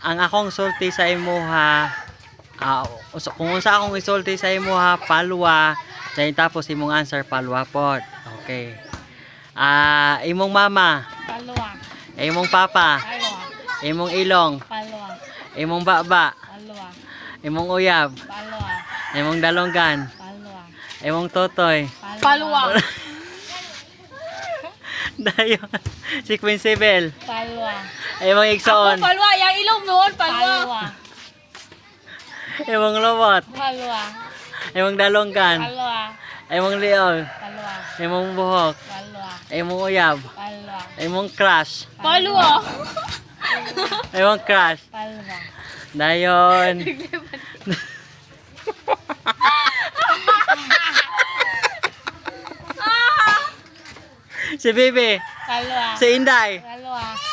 ang akong sulti sa imuha, kung unsa akong isulti sa imuha, palwa, then tapos imong answer palwa pod. Okay. Imong mama, Palwa. imong papa, Palwa. imong ilong, Palwa. imong baba, Palwa. imong uyab, Palwa. imong dalonggan, Palwa. imong totoy. Palwa. Dayon. Si Queen Sibel. Palwa. Imong igsoon. Palwa. Yang ilong noon. Palwa. Imong lobot. Palwa. Imong dalonggan. Palwa. Imong liol. Palwa. Imong buhok. Palwa. Imong uyab. Palwa. Imong crush. Palwa. Imong crush. Palwa. Dayon. Si Bibi. Palwa. Si Inday. Palwa.